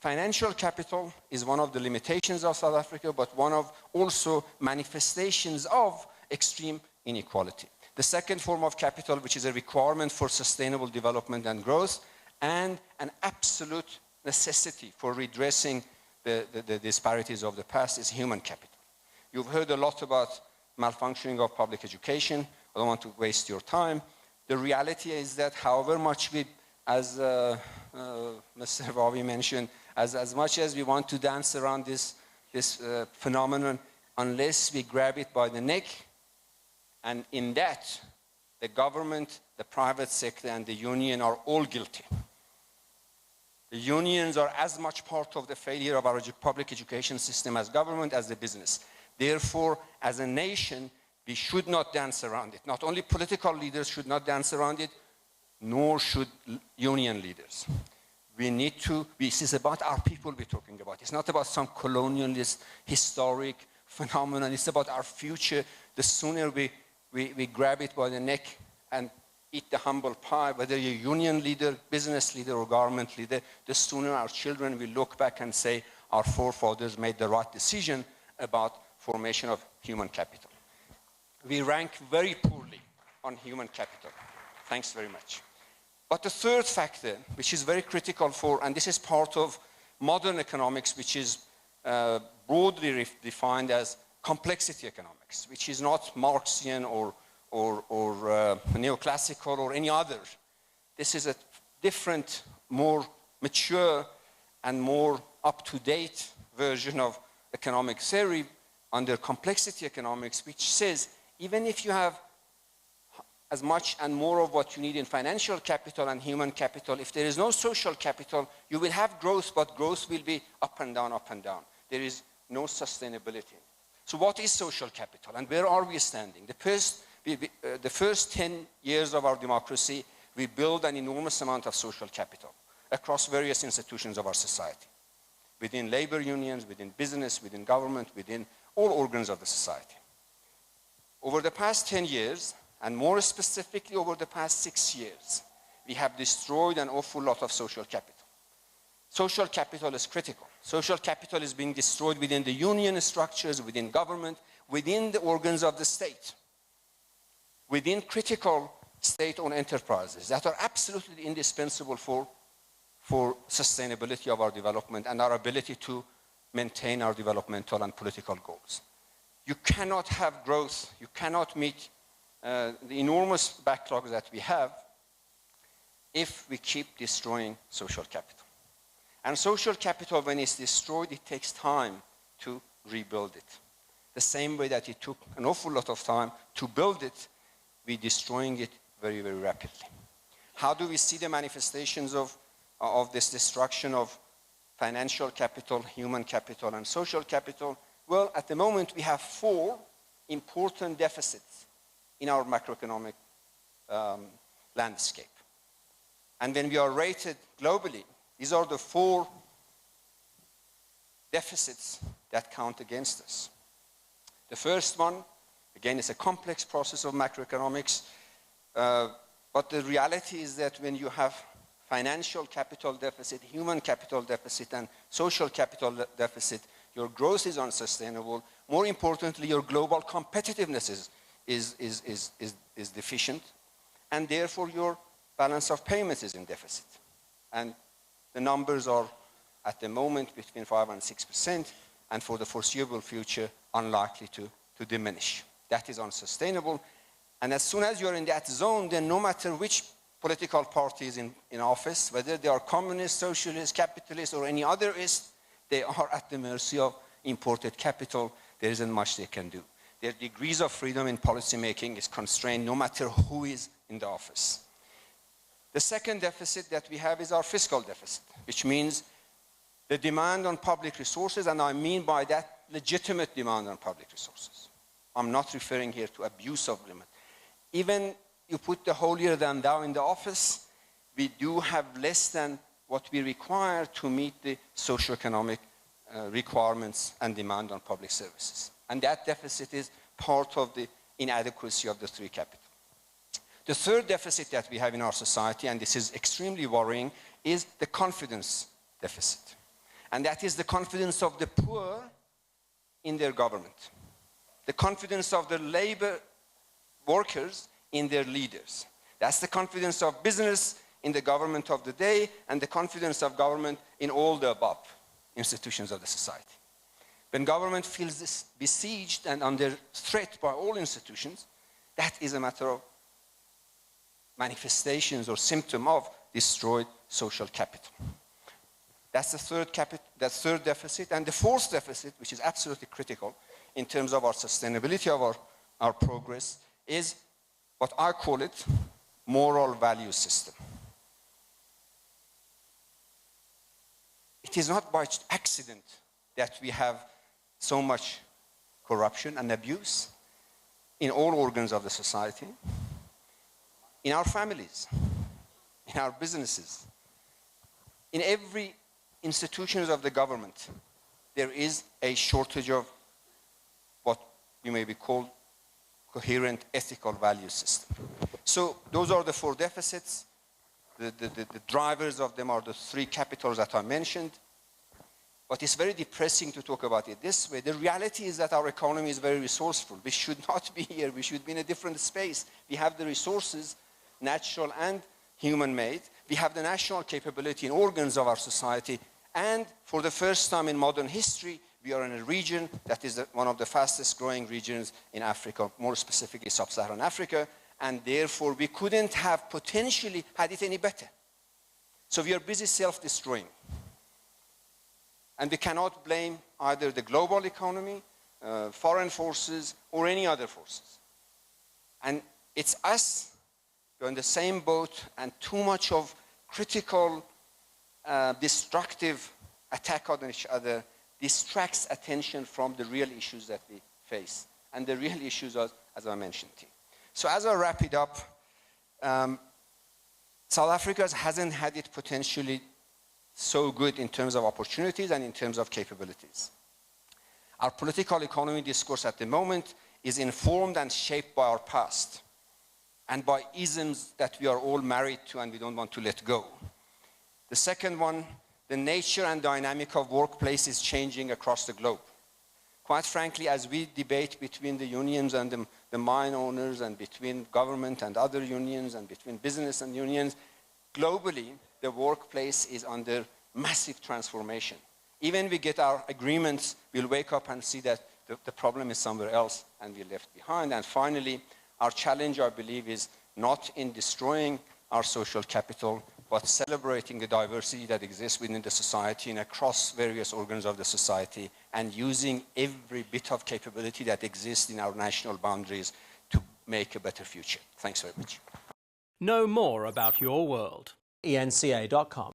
Financial capital is one of the limitations of South Africa, but one of also manifestations of extreme inequality. The second form of capital, which is a requirement for sustainable development and growth, and an absolute necessity for redressing the disparities of the past, is human capital. You've heard a lot about malfunctioning of public education. I don't want to waste your time. The reality is that however much we, as Mr. Ravi mentioned, as much as we want to dance around this phenomenon, unless we grab it by the neck, and in that, the government, the private sector, and the union are all guilty. The unions are as much part of the failure of our public education system as government, as the business. Therefore, as a nation, we should not dance around it. Not only political leaders should not dance around it, nor should union leaders. We need to, this is about our people we're talking about. It's not about some colonialist, historic phenomenon. It's about our future. The sooner we grab it by the neck and eat the humble pie, whether you're a union leader, business leader, or government leader, the sooner our children will look back and say our forefathers made the right decision about formation of human capital. We rank very poorly on human capital. Thanks very much. But the third factor, which is very critical for, and this is part of modern economics, which is broadly defined as complexity economics, which is not Marxian or neoclassical or any other. This is a different, more mature and more up-to-date version of economic theory under complexity economics, which says even if you have as much and more of what you need in financial capital and human capital, if there is no social capital, you will have growth, but growth will be up and down, up and down. There is no sustainability. So what is social capital, and where are we standing? The first 10 years of our democracy, we built an enormous amount of social capital across various institutions of our society, within labor unions, within business, within government, within all organs of the society. Over the past 10 years, and more specifically over the past 6 years, we have destroyed an awful lot of social capital. Social capital is critical. Social capital is being destroyed within the union structures, within government, within the organs of the state, within critical state-owned enterprises that are absolutely indispensable for sustainability of our development and our ability to maintain our developmental and political goals. You cannot have growth, you cannot meet the enormous backlog that we have if we keep destroying social capital. And social capital, when it's destroyed, it takes time to rebuild it. The same way that it took an awful lot of time to build it, we're destroying it very, very rapidly. How do we see the manifestations of this destruction of financial capital, human capital, and social capital? Well, at the moment, we have 4 important deficits in our macroeconomic landscape. And when we are rated globally, these are the 4 deficits that count against us. The first one, again, is a complex process of macroeconomics, but the reality is that when you have financial capital deficit, human capital deficit, and social capital deficit, your growth is unsustainable. More importantly, your global competitiveness is deficient, and therefore your balance of payments is in deficit. And the numbers are, at the moment, between 5 and 6%, and for the foreseeable future, unlikely to diminish. That is unsustainable. And as soon as you're in that zone, then no matter which political party is in office, whether they are communist, socialist, capitalist, or any otherist, they are at the mercy of imported capital. There isn't much they can do. Their degrees of freedom in policy making is constrained no matter who is in the office. The second deficit that we have is our fiscal deficit, which means the demand on public resources, and I mean by that legitimate demand on public resources. I'm not referring here to abuse of limit. Even you put the holier than thou in the office, we do have less than what we require to meet the socioeconomic requirements and demand on public services. And that deficit is part of the inadequacy of the 3 capital. The third deficit that we have in our society, and this is extremely worrying, is the confidence deficit. And that is the confidence of the poor in their government, the confidence of the labor workers in their leaders. That's the confidence of business in the government of the day, and the confidence of government in all the above institutions of the society. When government feels this besieged and under threat by all institutions, that is a matter of manifestations or symptom of destroyed social capital. That's the third deficit. And the fourth deficit, which is absolutely critical in terms of our sustainability of our progress, is what I call it moral value system. It is not by accident that we have so much corruption and abuse in all organs of the society, in our families, in our businesses, in every institutions of the government. There is a shortage of what you may be called coherent ethical value system. So those are the four deficits. The drivers of them are the three capitals that I mentioned. But it's very depressing to talk about it this way. The reality is that our economy is very resourceful. We should not be here. We should be in a different space. We have the resources, natural and human-made. We have the national capability in organs of our society. And for the first time in modern history, we are in a region that is one of the fastest growing regions in Africa, more specifically sub-Saharan Africa. And therefore, we couldn't have potentially had it any better. So we are busy self-destroying. And we cannot blame either the global economy, foreign forces, or any other forces. And it's us, we're in the same boat, and too much of critical, destructive attack on each other distracts attention from the real issues that we face. And the real issues are, as I mentioned to you. So as I wrap it up, South Africa hasn't had it potentially so good in terms of opportunities and in terms of capabilities. Our political economy discourse at the moment is informed and shaped by our past and by isms that we are all married to and we don't want to let go. The second one, the nature and dynamic of workplace is changing across the globe. Quite frankly, as we debate between the unions and the mine owners and between government and other unions and between business and unions, globally, the workplace is under massive transformation. Even we get our agreements, we'll wake up and see that the problem is somewhere else and we're left behind. And finally, our challenge, I believe, is not in destroying our social capital, but celebrating the diversity that exists within the society and across various organs of the society, and using every bit of capability that exists in our national boundaries to make a better future. Thanks very much. Know more about your world. eNCA.com